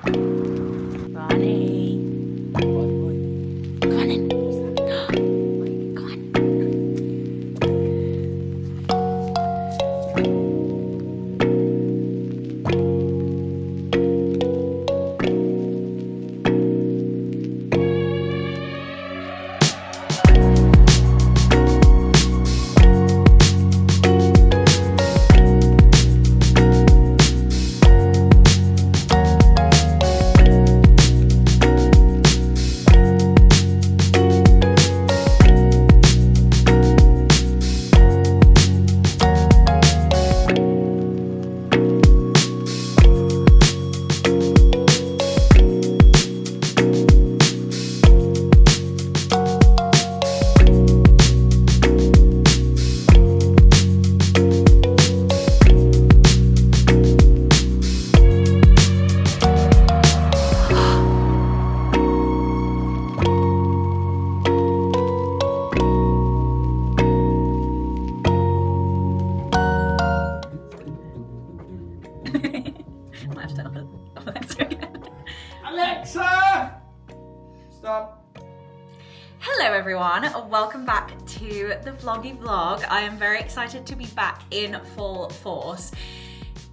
Ronnie. Come on in. Come on. Might have to turn off Alexa again. Alexa! Stop. Hello everyone, welcome back to the vloggy vlog. I am very excited to be back in full force.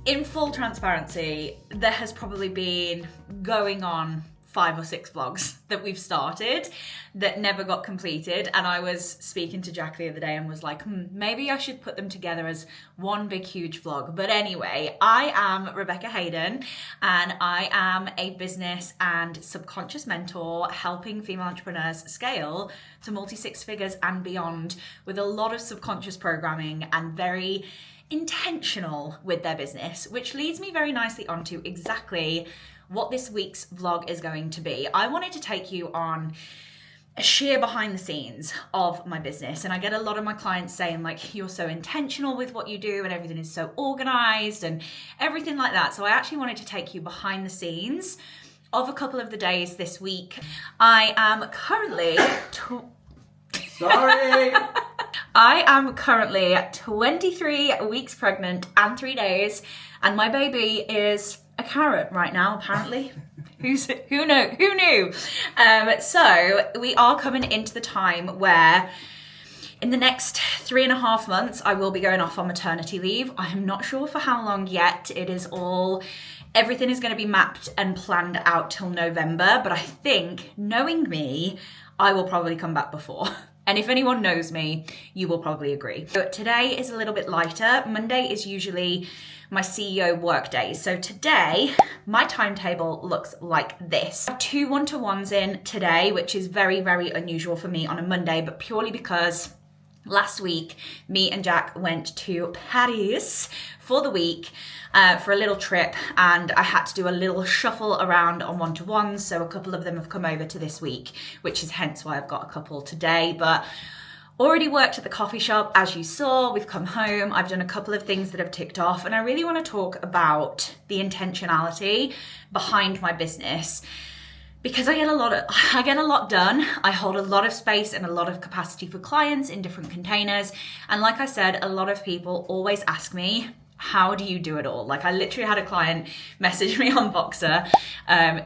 In full transparency, there has probably been going on 5 or 6 vlogs that we've started that never got completed, and I was speaking to Jack the other day and was like, maybe I should put them together as one big huge vlog. But anyway, I am Rebecca Haydon and I am a business and subconscious mentor helping female entrepreneurs scale to multi-6 figures and beyond with a lot of subconscious programming and very intentional with their business, which leads me very nicely onto exactly what this week's vlog is going to be. I wanted to take you on a sheer behind the scenes of my business, and I get a lot of my clients saying like, you're so intentional with what you do and everything is so organized and everything like that. So I actually wanted to take you behind the scenes of a couple of the days this week. I am currently Sorry. I am currently 23 weeks pregnant and 3 days, and my baby is a carrot right now, apparently. Who knew? So we are coming into the time where in the next 3.5 months, I will be going off on maternity leave. I am not sure for how long yet. Everything is going to be mapped and planned out till November, but I think, knowing me, I will probably come back before. And if anyone knows me, you will probably agree. So today is a little bit lighter. Monday is usually my CEO work days. So today, my timetable looks like this. I have 2 one-to-ones in today, which is very, very unusual for me on a Monday, but purely because last week, me and Jack went to Paris for the week for a little trip, and I had to do a little shuffle around on one-to-ones, so a couple of them have come over to this week, which is hence why I've got a couple today. But already worked at the coffee shop, as you saw. We've come home, I've done a couple of things that have ticked off, and I really want to talk about the intentionality behind my business, because I get a lot done. I hold a lot of space and a lot of capacity for clients in different containers. And like I said, a lot of people always ask me, how do you do it all? Like, I literally had a client message me on Boxer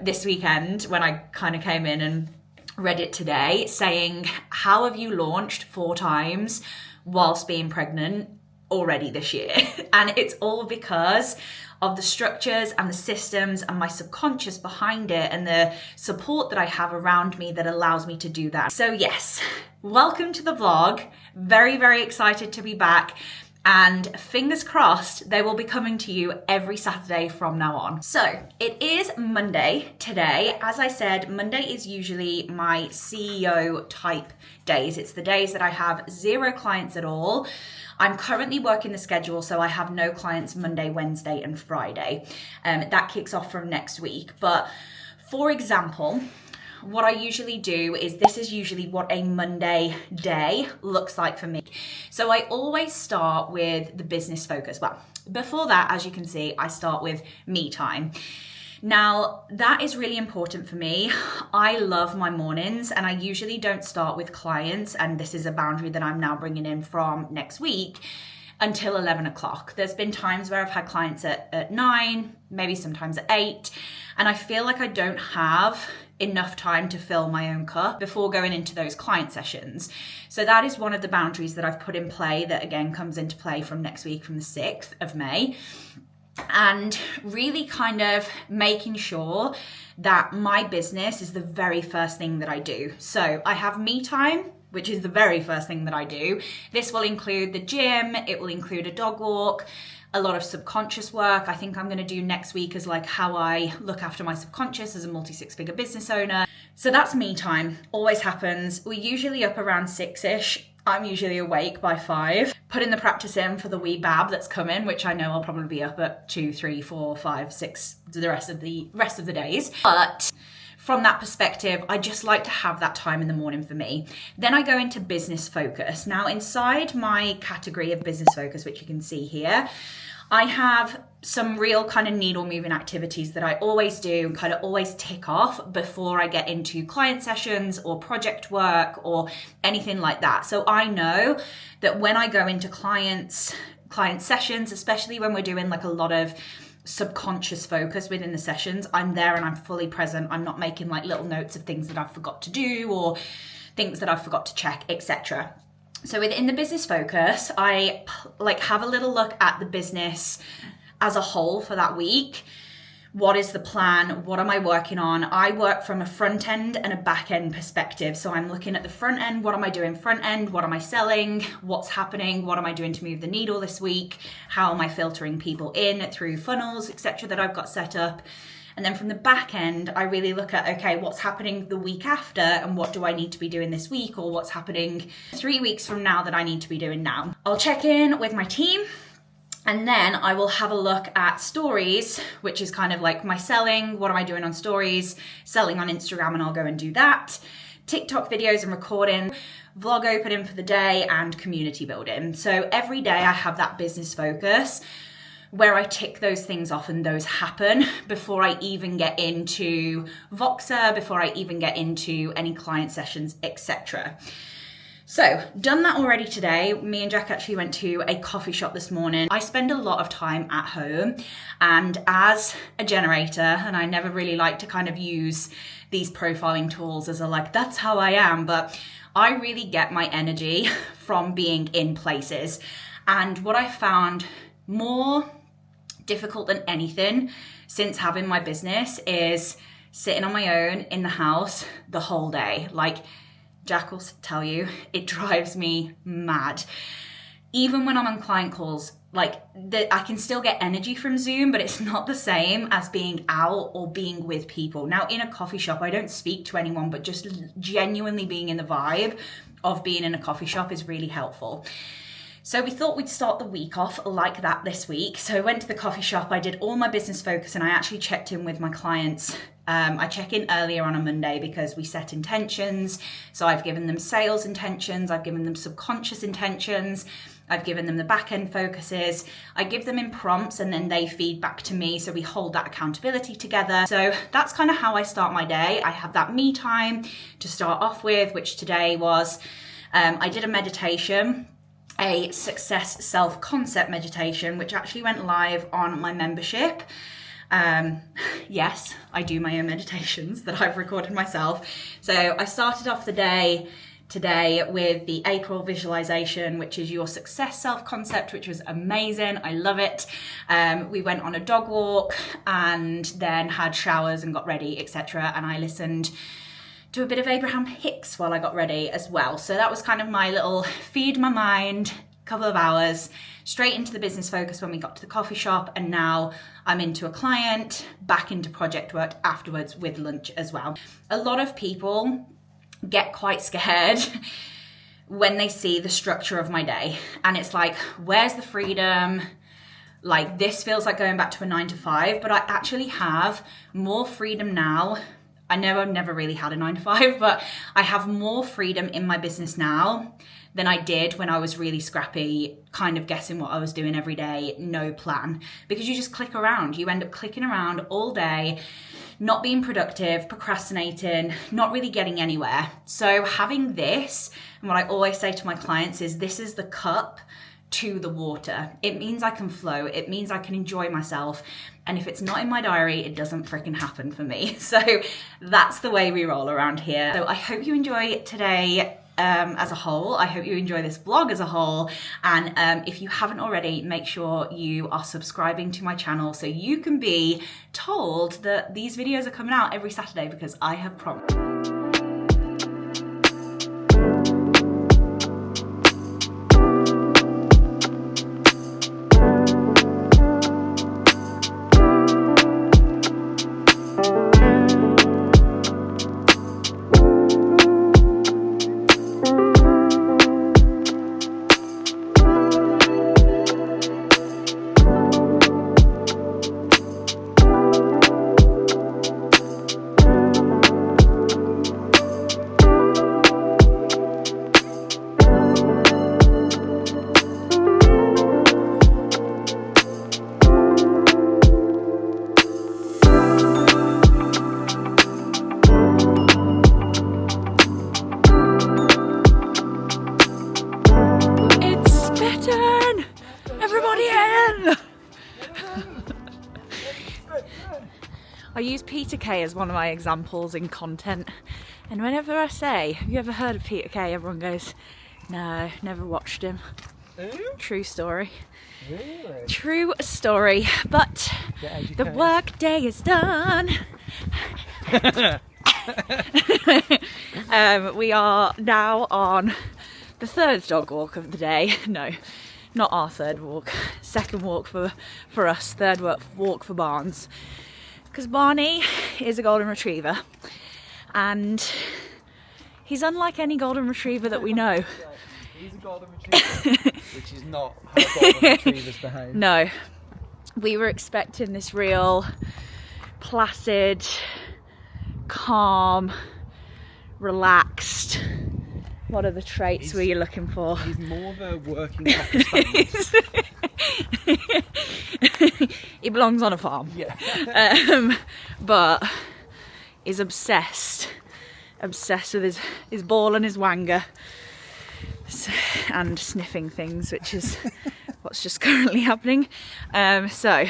this weekend when I kind of came in and read it today, saying, how have you launched 4 times whilst being pregnant already this year? And it's all because of the structures and the systems and my subconscious behind it and the support that I have around me that allows me to do that. So yes, welcome to the vlog. Very, very excited to be back. And fingers crossed, they will be coming to you every Saturday from now on. So it is Monday today. As I said, Monday is usually my CEO type days. It's the days that I have 0 clients at all. I'm currently working the schedule, so I have no clients Monday, Wednesday, and Friday. That kicks off from next week. But for example, what I usually do is, this is usually what a Monday day looks like for me. So I always start with the business focus. Well, before that, as you can see, I start with me time. Now, that is really important for me. I love my mornings, and I usually don't start with clients, and this is a boundary that I'm now bringing in from next week. until 11 o'clock. There's been times where I've had clients at 9, maybe sometimes at 8, and I feel like I don't have enough time to fill my own cup before going into those client sessions. So that is one of the boundaries that I've put in play that again comes into play from next week, from the 6th of May. And really kind of making sure that my business is the very first thing that I do. So I have me time, which is the very first thing that I do. This will include the gym, it will include a dog walk, a lot of subconscious work. I think I'm going to do next week is like how I look after my subconscious as a multi-six-figure business owner. So that's me time, always happens. We're usually up around 6-ish. I'm usually awake by 5, putting the practice in for the wee bab that's coming, which I know I'll probably be up at 2, 3, 4, 5, 6 the rest of the days. But from that perspective, I just like to have that time in the morning for me. Then I go into business focus. Now inside my category of business focus, which you can see here, I have some real kind of needle moving activities that I always do and kind of always tick off before I get into client sessions or project work or anything like that. So I know that when I go into client sessions, especially when we're doing like a lot of subconscious focus within the sessions, I'm there and I'm fully present. I'm not making like little notes of things that I forgot to do or things that I forgot to check, etc. So within the business focus, I like have a little look at the business as a whole for that week. What is the plan? What am I working on? I work from a front end and a back end perspective. So I'm looking at the front end. What am I doing front end? What am I selling? What's happening? What am I doing to move the needle this week? How am I filtering people in through funnels, etc. that I've got set up? And then from the back end, I really look at, okay, what's happening the week after and what do I need to be doing this week, or what's happening 3 weeks from now that I need to be doing now. I'll check in with my team and then I will have a look at stories, which is kind of like my selling. What am I doing on stories? Selling on Instagram, and I'll go and do that. TikTok videos and recording, vlog opening for the day, and community building. So every day I have that business focus where I tick those things off and those happen before I even get into Voxer, before I even get into any client sessions, etc. So, done that already today. Me and Jack actually went to a coffee shop this morning. I spend a lot of time at home, and as a generator, and I never really like to kind of use these profiling tools as a like, that's how I am, but I really get my energy from being in places. And what I found more difficult than anything since having my business is sitting on my own in the house the whole day. Like Jack will tell you, it drives me mad. Even when I'm on client calls, like I can still get energy from Zoom, but it's not the same as being out or being with people. Now in a coffee shop, I don't speak to anyone, but just genuinely being in the vibe of being in a coffee shop is really helpful. So we thought we'd start the week off like that this week. So I went to the coffee shop, I did all my business focus, and I actually checked in with my clients. I check in earlier on a Monday because we set intentions. So I've given them sales intentions, I've given them subconscious intentions, I've given them the back end focuses. I give them in prompts and then they feed back to me. So we hold that accountability together. So that's kind of how I start my day. I have that me time to start off with, which today was, I did a meditation, a success self-concept meditation, which actually went live on my membership. Yes, I do my own meditations that I've recorded myself. So I started off the day today with the April visualization, which is your success self-concept, which was amazing. I love it. We went on a dog walk and then had showers and got ready, etc. And I listened to a bit of Abraham Hicks while I got ready as well. So that was kind of my little feed my mind couple of hours, straight into the business focus when we got to the coffee shop, and now I'm into a client, back into project work afterwards with lunch as well. A lot of people get quite scared when they see the structure of my day, and it's like, where's the freedom? Like, this feels like going back to a 9 to 5, but I actually have more freedom now. I know I've never really had a 9 to 5, but I have more freedom in my business now than I did when I was really scrappy, kind of guessing what I was doing every day, no plan. Because you just click around. You end up clicking around all day, not being productive, procrastinating, not really getting anywhere. So having this, and what I always say to my clients is, this is the cup to the water. It means I can flow. It means I can enjoy myself. And if it's not in my diary, it doesn't freaking happen for me. So that's the way we roll around here. So I hope you enjoy today as a whole. I hope you enjoy this vlog as a whole. And if you haven't already, make sure you are subscribing to my channel so you can be told that these videos are coming out every Saturday, because I have promised. I use Peter Kay as one of my examples in content, and whenever I say, have you ever heard of Peter Kay, everyone goes, no, never watched him. True story. Really? True story, but the work day is done. We are now on the third dog walk of the day. No, not our third walk. Second walk for us, third walk for Barnes. Because Barney is a golden retriever, and he's unlike any golden retriever that we know. He's a golden retriever, which is not how golden retrievers behave. No, we were expecting this real placid, calm, relaxed. What are the traits were you looking for? He's more of a working class family. He belongs on a farm. Yeah. But he's obsessed with his ball and his wanger, and sniffing things, which is what's just currently happening. So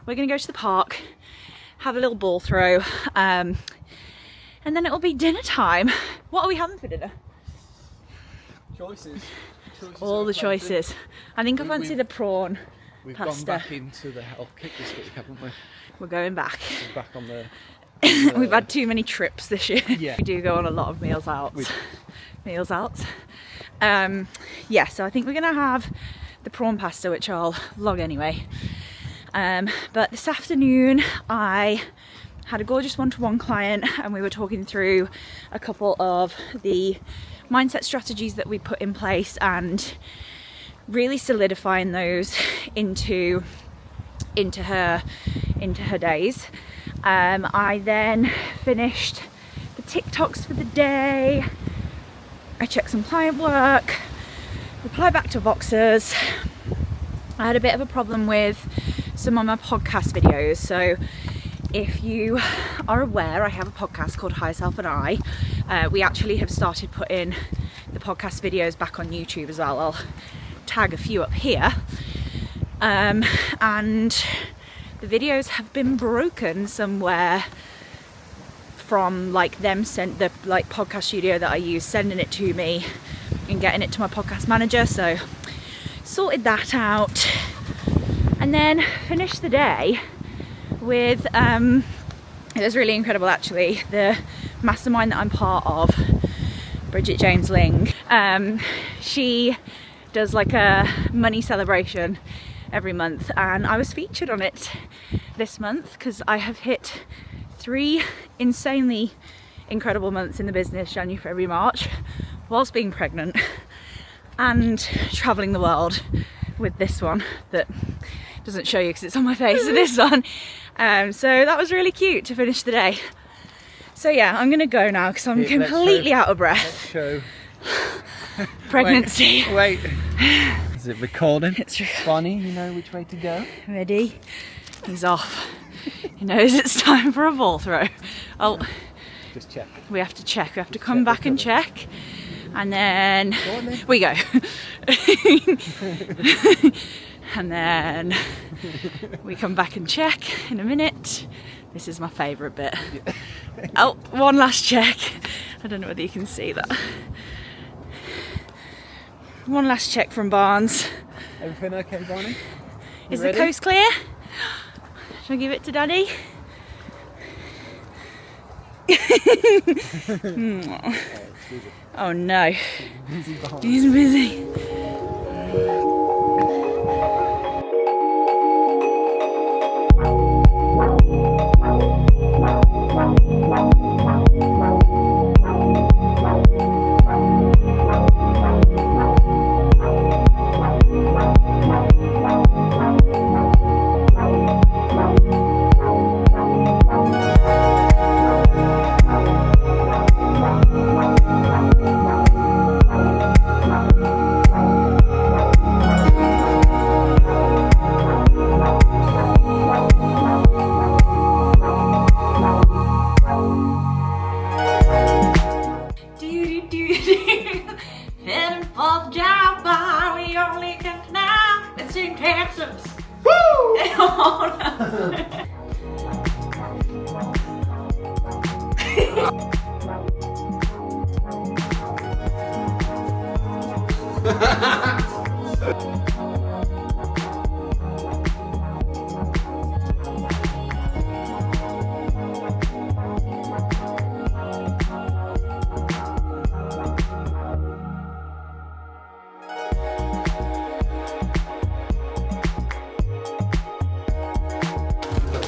we're gonna go to the park, have a little ball throw, and then it'll be dinner time. What are we having for dinner? Choices. All the choices. I think I fancy the prawn We've pasta. gone back into the health kick this week, haven't we? We're going back. We're back on the... We've had too many trips this year. Yeah. We do go on a lot of meals out. Yeah, so I think we're gonna have the prawn pasta, which I'll vlog anyway. But this afternoon I had a gorgeous one-to-one client, and we were talking through a couple of the mindset strategies that we put in place and really solidifying those into her days. I then finished the TikToks for the day. I checked some client work, replied back to Voxers. I had a bit of a problem with some of my podcast videos, so if you are aware, I have a podcast called Higher Self and I. We actually have started putting the podcast videos back on YouTube as well. I'll tag a few up here. And the videos have been broken somewhere from like them sent the like podcast studio that I use, sending it to me and getting it to my podcast manager. So sorted that out, and then finished the day with it was really incredible actually. The mastermind that I'm part of, Bridget James Ling, she does like a money celebration every month, and I was featured on it this month because I have hit 3 insanely incredible months in the business, January, February, March, whilst being pregnant and traveling the world with this one that doesn't show you because it's on my face, so this one. So that was really cute to finish the day. So yeah, I'm gonna go now because I'm completely out of breath. Let's show Pregnancy. Wait. Is it recording? It's Bonnie, you know which way to go? ready. He's off. He knows it's time for a ball throw. Oh, just check. we have to check. We have to come back and check. And then we go. And then we come back and check in a minute. This is my favourite bit. Oh, one last check. I don't know whether you can see that. One last check from Barnes. Everything okay, Barney? Is the coast clear? Shall I give it to Daddy? Oh no. He's busy. Heading for the job, we only can now. It's in Texas. Woo!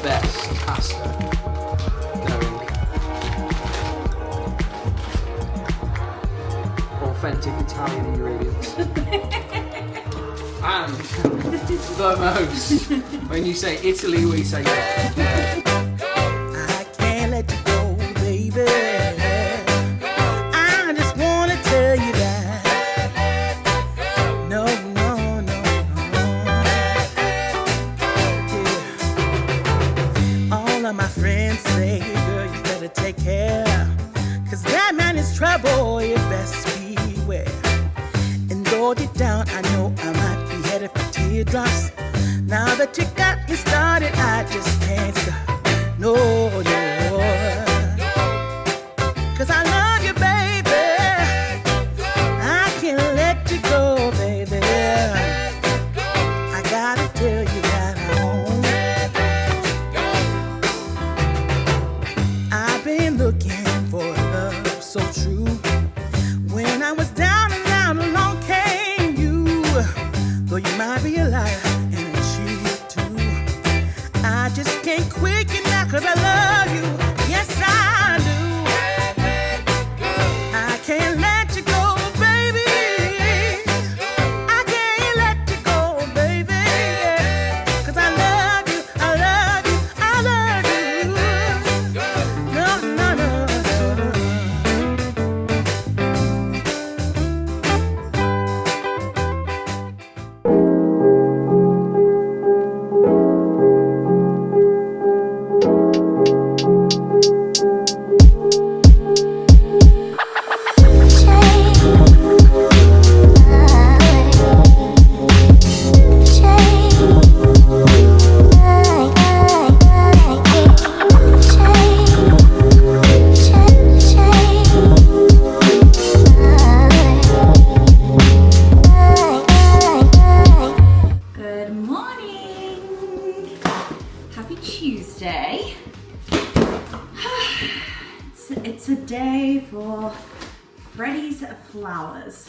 Best pasta going. Authentic Italian ingredients. And the most. When you say Italy, we say that. I can't let you go, baby. I just wanna tell you that. No, no, no, no. Yeah. All of my friends say, girl, you better take care. 'Cause that man is trouble, you best beware. And though deep down, I know I might be headed for teardrops. Now that you got me started, I just can't stop. No, no. 'Cause I love you, baby. I can't let you go, baby. I gotta tell you that I've been looking for love so true. When I was down and out, along came you. Though you might be a liar and a cheat too, I just can't quit you now 'cause I love you. Yes, I do. I can't let you go, baby. I can't let you go, baby. 'Cause I love you, I love you, I love you. No, no, no, Good morning! Happy Tuesday. It's a day for Freddie's flowers.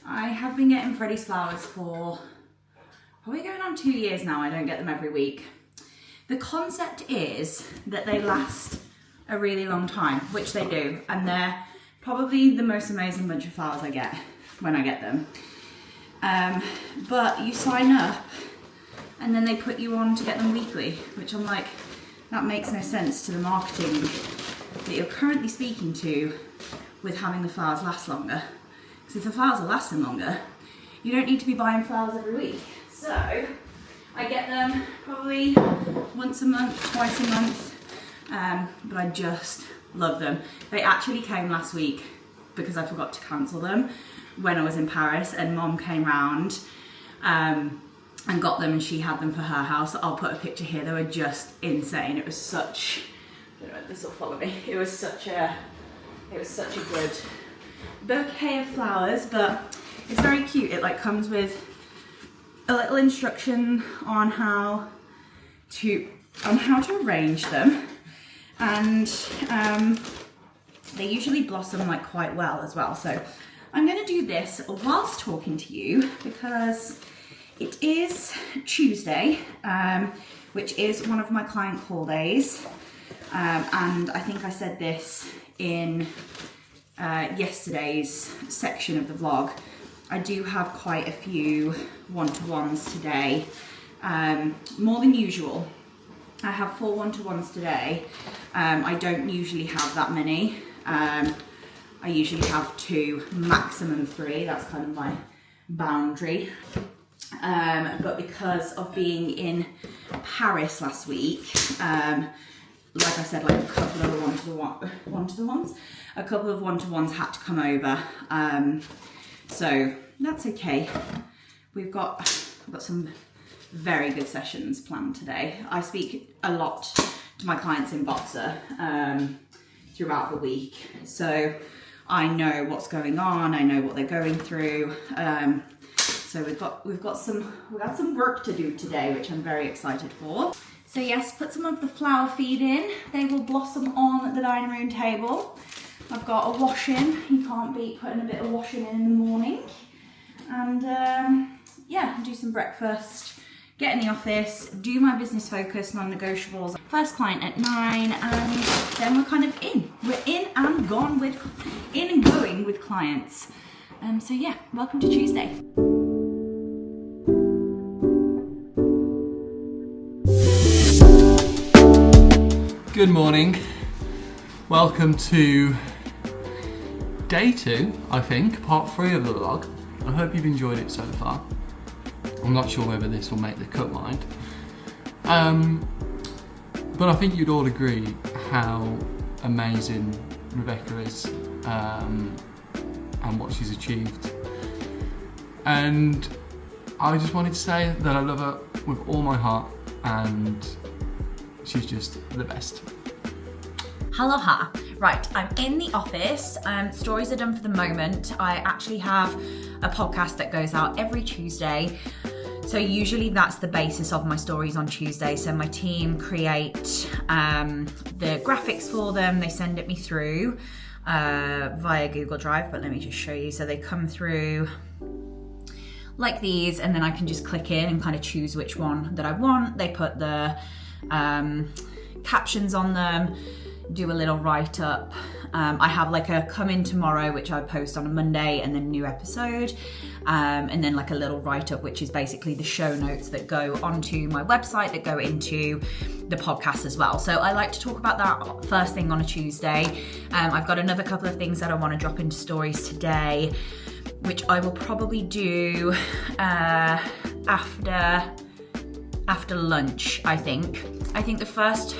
I have been getting Freddie's flowers for probably going on 2 years now. I don't get them every week. The concept is that they last a really long time, which they do, and they're probably the most amazing bunch of flowers I get when I get them. But you sign up and then they put you on to get them weekly, which I'm like, that makes no sense to the marketing that you're currently speaking to with having the flowers last longer. Because if the flowers are lasting longer, you don't need to be buying flowers every week. So I get them probably once a month, twice a month, but I just love them. They actually came last week because I forgot to cancel them when I was in Paris, and Mom came round and got them, and she had them for her house. I'll put a picture here. They were just insane. It was such, I don't know if this will follow me. It was such a good bouquet of flowers, but it's very cute. It like comes with a little instruction on how to arrange them, and they usually blossom like quite well as well. So I'm going to do this whilst talking to you because it is Tuesday, which is one of my client call days, and I think I said this in yesterday's section of the vlog. I do have quite a few one-to-ones today, more than usual. I have 4 one-to-ones today. I don't usually have that many. I usually have 2, maximum 3. That's kind of my boundary. But because of being in Paris last week, like I said, like a couple of one-to-ones had to come over. So that's okay. I've got some very good sessions planned today. I speak a lot to my clients in Boxer throughout the week, so I know what's going on. I know what they're going through. So we've got some work to do today, which I'm very excited for. So yes, put some of the flower feed in. They will blossom on the dining room table. I've got a wash-in. You can't beat putting a bit of washing in the morning. And yeah, do some breakfast, get in the office, do my business focus, non-negotiables. First client at 9, and then we're kind of in. We're in and going with clients. So yeah, welcome to Tuesday. Good morning. Welcome to day 2, I think, part 3 of the vlog. I hope you've enjoyed it so far. I'm not sure whether this will make the cut line. But I think you'd all agree how amazing Rebecca is and what she's achieved. And I just wanted to say that I love her with all my heart, and she's just the best. Aloha. Right, I'm in the office. Stories are done for the moment. I actually have a podcast that goes out every Tuesday. So usually that's the basis of my stories on Tuesday. So my team create the graphics for them. They send it me through via Google Drive, but let me just show you. So they come through like these, and then I can just click in and kind of choose which one that I want. They put the captions on them, do a little write-up. I have like a come in tomorrow, which I post on a Monday, and then new episode, and then like a little write-up, which is basically the show notes that go onto my website that go into the podcast as well. So I like to talk about that first thing on a Tuesday. I've got another couple of things that I want to drop into stories today, which I will probably do after lunch. I think the first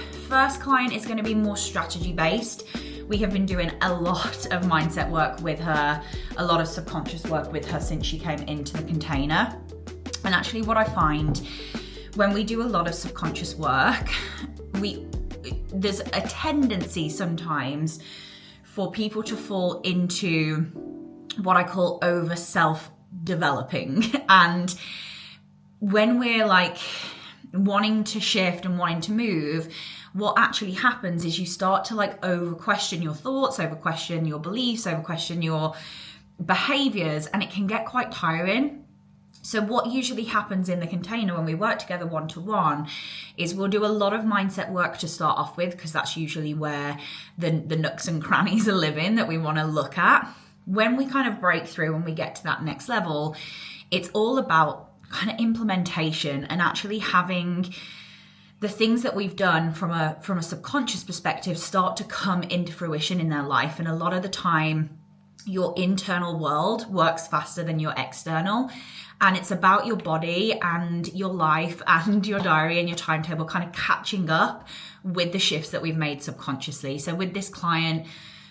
client is going to be more strategy based. We have been doing a lot of mindset work with her, a lot of subconscious work with her since she came into the container. And actually what I find when we do a lot of subconscious work, there's a tendency sometimes for people to fall into what I call over self-developing. And when we're like wanting to shift and wanting to move, what actually happens is you start to like over question your thoughts, over question your beliefs, over question your behaviors, and it can get quite tiring. So what usually happens in the container when we work together one-to-one is we'll do a lot of mindset work to start off with, because that's usually where the nooks and crannies are living that we want to look at. When we kind of break through and we get to that next level, it's all about kind of implementation and actually having the things that we've done from a subconscious perspective start to come into fruition in their life. And a lot of the time, your internal world works faster than your external. And it's about your body and your life and your diary and your timetable kind of catching up with the shifts that we've made subconsciously. So with this client,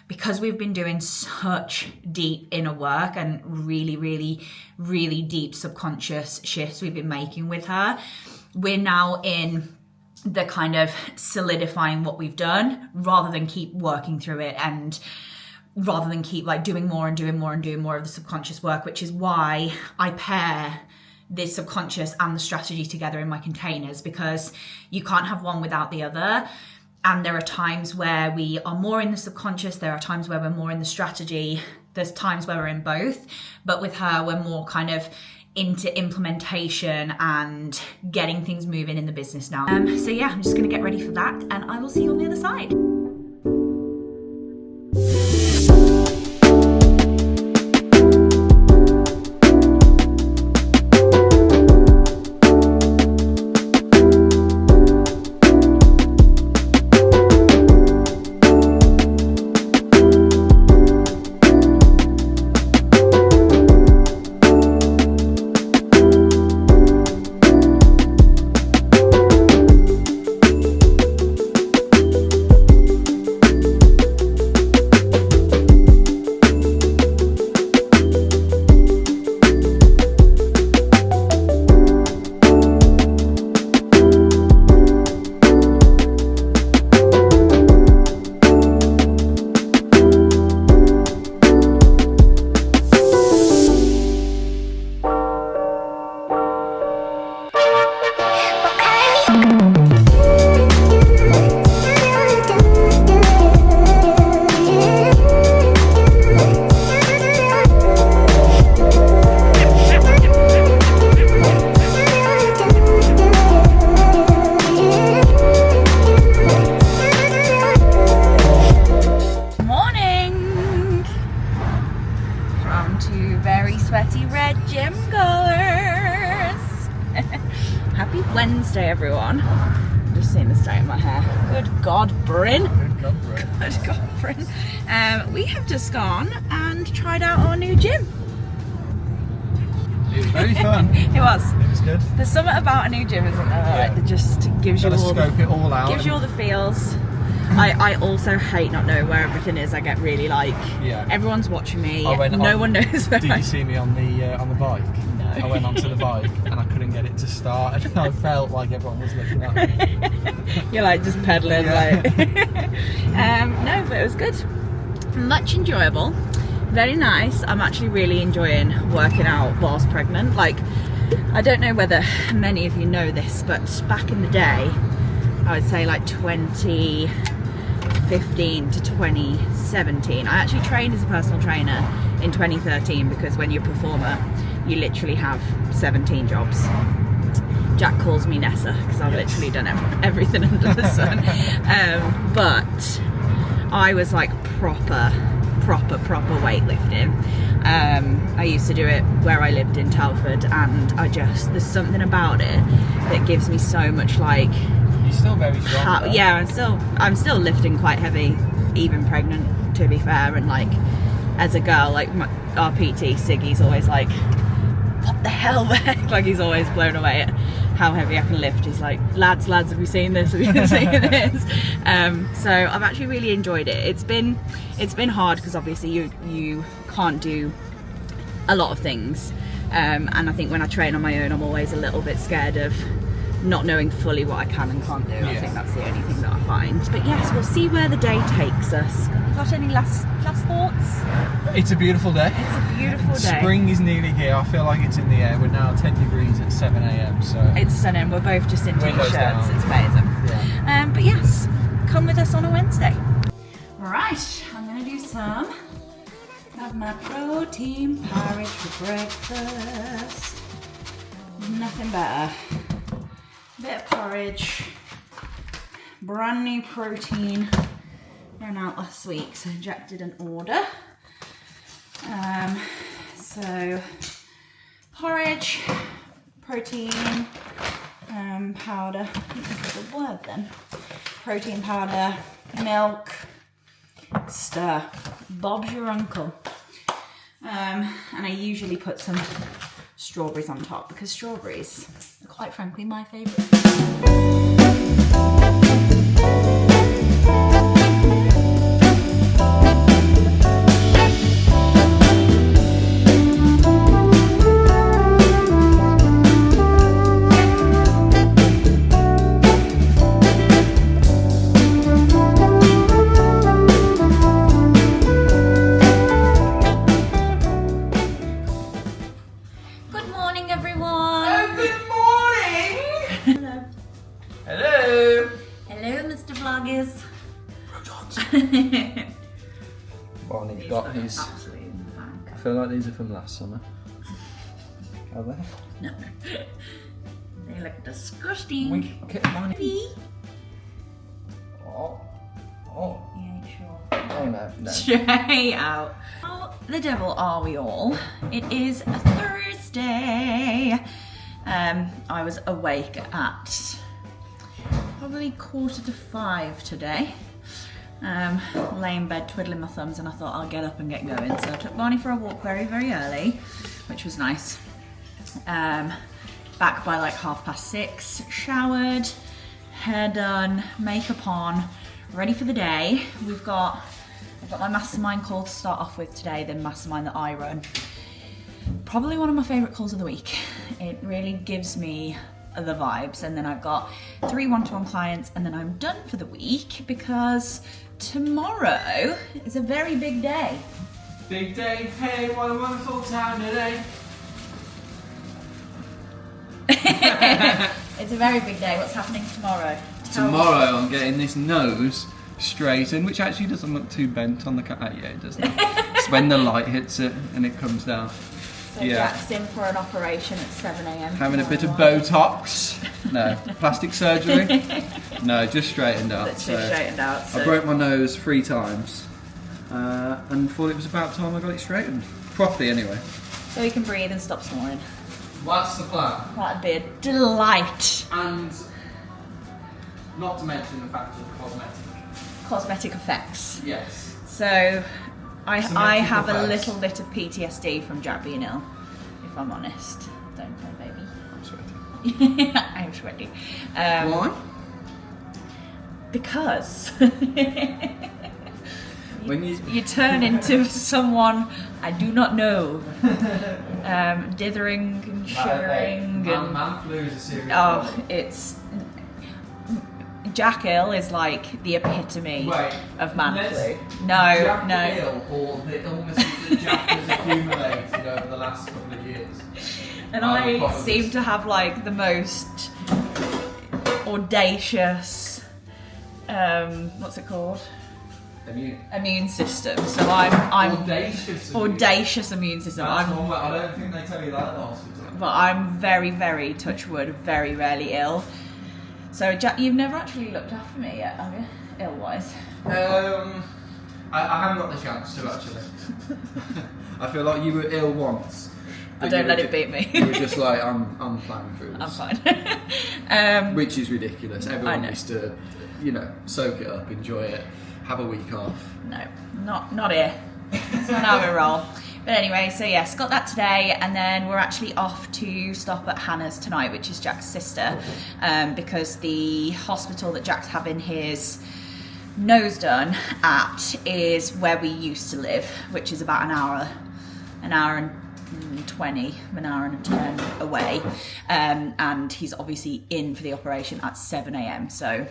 because we've been doing such deep inner work and really, really, really deep subconscious shifts we've been making with her, we're now in the kind of solidifying what we've done rather than keep working through it, and rather than keep like doing more and doing more and doing more of the subconscious work, which is why I pair the subconscious and the strategy together in my containers, because you can't have one without the other. And there are times where we are more in the subconscious, there are times where we're more in the strategy, there's times where we're in both, but with her we're more kind of into implementation and getting things moving in the business now. So yeah, I'm just gonna get ready for that, and I will see you on the other side. Wednesday, everyone. I'm just seeing the state of my hair. Good God, Bryn. Good God, Bryn. We have just gone and tried out our new gym. It was very fun. It was. It was good. There's something about a new gym, isn't there? Yeah. That just gives you all scope it all out. Gives you all the feels. I also hate not knowing where everything is. I get really like, everyone's watching me. No one knows where. Did you see me on the bike? No. I went onto the bike and I couldn't get it to start, and I felt like everyone was looking at me. You're like just pedaling, like. No, but it was good. Much enjoyable. Very nice. I'm actually really enjoying working out whilst pregnant. Like, I don't know whether many of you know this, but back in the day, I would say like 2015 to 2017, I actually trained as a personal trainer in 2013, because when you're a performer, you literally have 17 jobs. Jack calls me Nessa because I've literally done everything under the sun. But I was like proper weightlifting. I used to do it where I lived in Telford, and there's something about it that gives me so much like. You're still very strong. Yeah, I'm still lifting quite heavy, even pregnant, to be fair. And like, as a girl, like our PT Siggy's always like, what the hell, like he's always blown away at how heavy I can lift. He's like, lads, have you seen this? Have you seen this? So I've actually really enjoyed it. It's been hard because obviously you can't do a lot of things, and I think when I train on my own, I'm always a little bit scared of not knowing fully what I can and can't do. I think that's the only thing that I find. But yes, we'll see where the day takes us. Got any last thoughts? It's a beautiful day. It's a beautiful day. Spring is nearly here. I feel like it's in the air. We're now 10 degrees at 7 a.m. So it's stunning. We're both just in t-shirts. Down. It's amazing. Yeah. But yes, come with us on a Wednesday. Right, I'm gonna do some of my protein porridge for breakfast. Nothing better. Bit of porridge, brand new protein, ran out last week, so injected an order. So porridge, protein powder, that's the word then, protein powder, milk, stir, Bob's your uncle. And I usually put some strawberries on top, because strawberries are quite frankly my favourite. Barney's got his. Absolutely in the bank. I feel like these are from last summer. Are they? No. They look disgusting. We get Barney. Oh. You ain't sure. Oh no. Straight out. How the devil are we all? It is a Thursday. I was awake at probably 4:45 today. Lay in bed twiddling my thumbs, and I thought I'll get up and get going. So I took Barney for a walk very, very early, which was nice. Back by like 6:30, showered, hair done, makeup on, ready for the day. I've got my mastermind call to start off with today, the mastermind that I run. Probably one of my favourite calls of the week. It really gives me the vibes, and then I've got 3 one-to-one clients, and then I'm done for the week because tomorrow is a very big day. Big day, hey, what a wonderful time today. It's a very big day. What's happening tomorrow? Tomorrow I'm getting this nose straightened, which actually doesn't look too bent on the cat. Yeah, it does not. It's when the light hits it and it comes down. So Jack's in for an operation at 7 a.m. Having a bit of Botox. No. Plastic surgery. No, just straightened out. That's just straightened out. So. I broke my nose 3 times and thought it was about time I got it straightened. Properly anyway. So he can breathe and stop snoring. What's the plan? That'd be a delight. And not to mention the fact of Cosmetic effects. Yes. So I have a effects. little bit of PTSD from Jack being ill, if I'm honest. Don't cry, baby. I'm sweaty. I'm sweaty. Why? Because When you turn into someone I do not know, dithering and shivering and man flu is a serious it's Jack ill is like the epitome of man flu. Jack No. ill, or the illnesses that Jack has accumulated over the last couple of years. And I seem to have like the most audacious, what's it called? Immune system. So I'm audacious immune system. I don't think they tell you that at the hospital. But I'm very, very, touch wood, very rarely ill. So Jack, you've never actually looked after me yet, have you? Ill-wise. I haven't got the chance to actually. I feel like you were ill once. I don't let it beat me. You were just like, I'm plowing through this. I'm fine. Which is ridiculous. Everyone needs to, soak it up, enjoy it, have a week off. No, not here. It's not how we roll. But anyway, so yes, got that today, and then we're actually off to stop at Hannah's tonight, which is Jack's sister, because the hospital that Jack's having his nose done at is where we used to live, which is about an hour and 20, an hour and 10 away, and he's obviously in for the operation at 7 a.m. So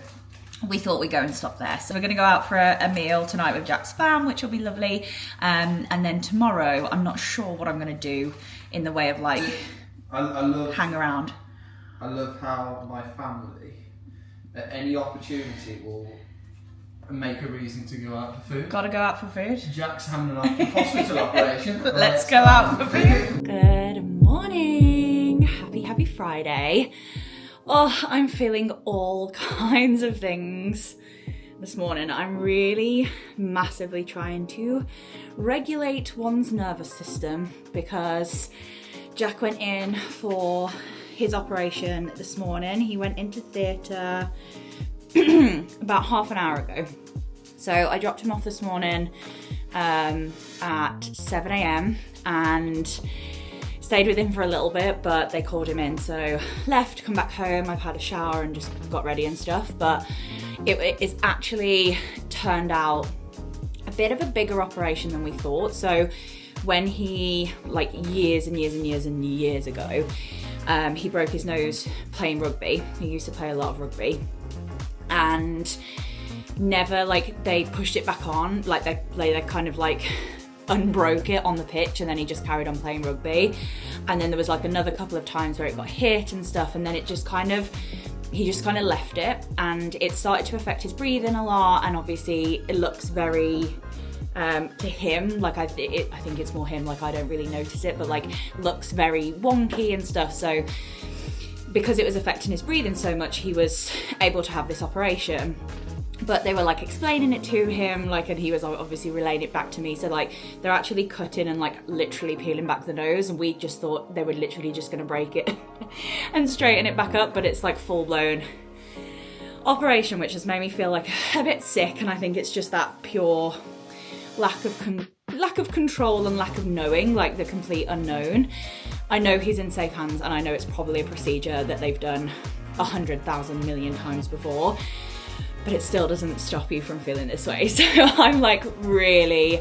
we thought we'd go and stop there. So we're going to go out for a meal tonight with Jack's fam, which will be lovely. And then tomorrow, I'm not sure what I'm going to do in the way of like hang around. I love how my family, at any opportunity, will make a reason to go out for food. Gotta go out for food. Jack's having an hospital operation. Let's go out for food. Good morning. Happy Friday. Oh, I'm feeling all kinds of things this morning. I'm really massively trying to regulate one's nervous system because Jack went in for his operation this morning. He went into theatre about half an hour ago. So I dropped him off this morning at 7 a.m. and stayed with him for a little bit, but they called him in, so left, come back home. I've had a shower and just got ready and stuff, but it is actually turned out a bit of a bigger operation than we thought. So when he, like years and years ago, he broke his nose playing rugby. He used to play a lot of rugby, and never, like, they pushed it back on, like they kind of like unbroke it on the pitch, and then he just carried on playing rugby. And then there was like another couple of times where it got hit and stuff, and then it just kind of he just kind of left it, and it started to affect his breathing a lot, and obviously it looks very to him, like I think it's more him, like I don't really notice it, but like looks very wonky and stuff. So because it was affecting his breathing so much, he was able to have this operation. But they were like explaining it to him, like, and he was obviously relaying it back to me. So like they're actually cutting and like literally peeling back the nose, and we just thought they were literally just going to break it and straighten it back up, but it's like full blown operation, which has made me feel like a bit sick. And I think it's just that pure lack of control and lack of knowing, like the complete unknown. I know he's in safe hands, and I know it's probably a procedure that they've done 100,000 million times before, but it still doesn't stop you from feeling this way. So I'm like really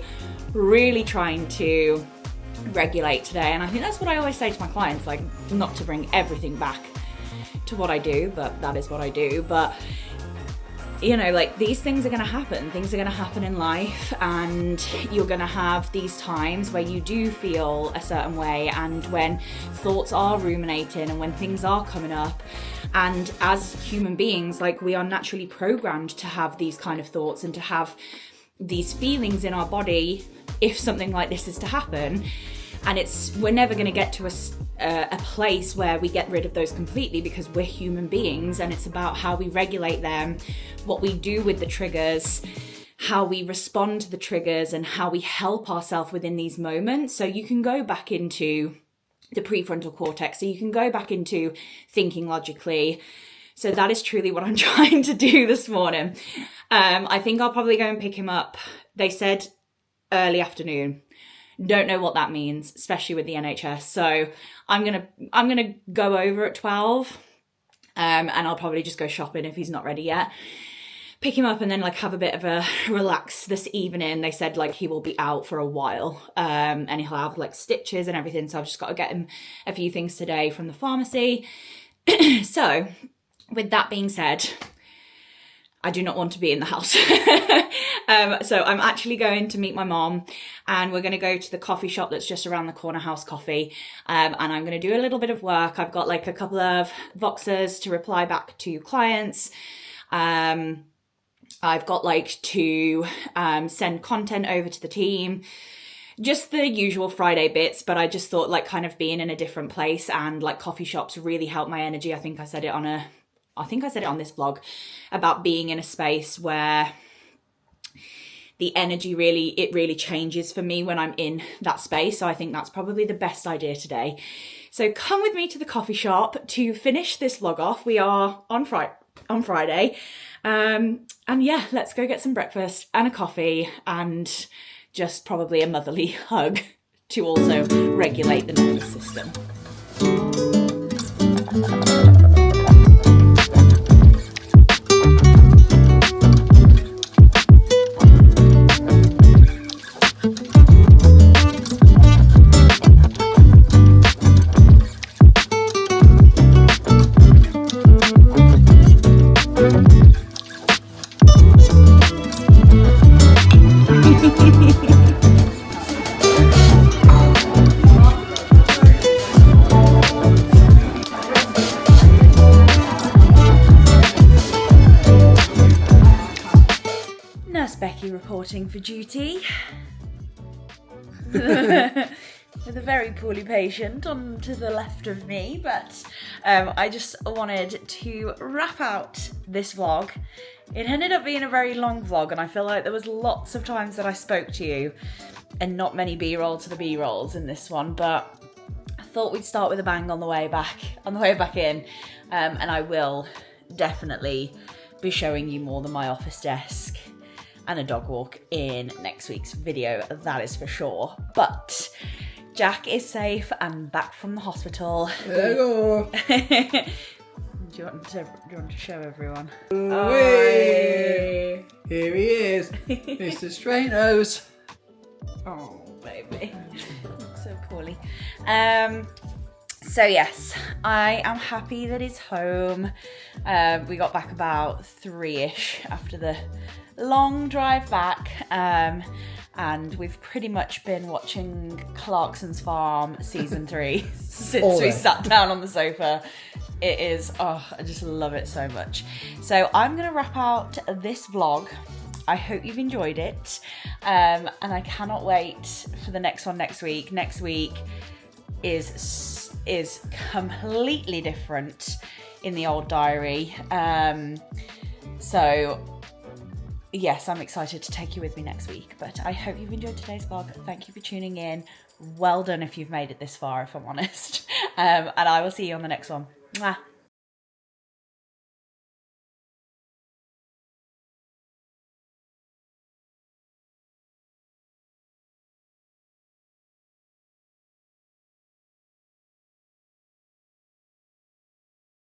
trying to regulate today, and I think that's what I always say to my clients, like not to bring everything back to what I do, but that is what I do. But you know, like these things are going to happen in life, and you're going to have these times where you do feel a certain way, and when thoughts are ruminating and when things are coming up. And as human beings, like we are naturally programmed to have these kind of thoughts and to have these feelings in our body if something like this is to happen. And we're never going to get to a place where we get rid of those completely, because we're human beings, and it's about how we regulate them, what we do with the triggers, how we respond to the triggers, and how we help ourselves within these moments. So you can go back into the prefrontal cortex, so you can go back into thinking logically. So that is truly what I'm trying to do this morning. I think I'll probably go and pick him up. They said early afternoon. Don't know what that means, especially with the NHS. So I'm gonna go over at 12, and I'll probably just go shopping if he's not ready yet. Pick him up and then like have a bit of a relax this evening. They said like he will be out for a while, and he'll have like stitches and everything. So I've just got to get him a few things today from the pharmacy. So with that being said, I do not want to be in the house. So I'm actually going to meet my mom, and we're going to go to the coffee shop that's just around the corner, House Coffee. And I'm going to do a little bit of work. I've got like a couple of Voxers to reply back to clients. I've got like to send content over to the team. Just the usual Friday bits, but I just thought like kind of being in a different place, and like coffee shops really help my energy. I think I said it on this vlog about being in a space where the energy really changes for me when I'm in that space. So I think that's probably the best idea today. So come with me to the coffee shop to finish this vlog off. We are on Friday. And yeah, let's go get some breakfast and a coffee, and just probably a motherly hug to also regulate the nervous system. Becky reporting for duty with a very poorly patient on to the left of me, but I just wanted to wrap out this vlog. It ended up being a very long vlog, and I feel like there was lots of times that I spoke to you and not many B-roll to the B-rolls in this one, but I thought we'd start with a bang on the way back in, and I will definitely be showing you more than my office desk and a dog walk in next week's video, that is for sure. But Jack is safe and back from the hospital. Hello. Do you want to show everyone? Here he is, Mr. Straight Nose. Oh, baby. Looks so poorly. So yes, I am happy that he's home. We got back about 3-ish after the long drive back, and we've pretty much been watching Clarkson's Farm season 3 since we sat down on the sofa It is, oh, I just love it so much. So I'm going to wrap out this vlog. I hope you've enjoyed it. And I cannot wait for the next one next week. Next week is completely different in the old diary. So yes, I'm excited to take you with me next week, but I hope you've enjoyed today's vlog. Thank you for tuning in. Well done if you've made it this far, if I'm honest. And I will see you on the next one. Mwah.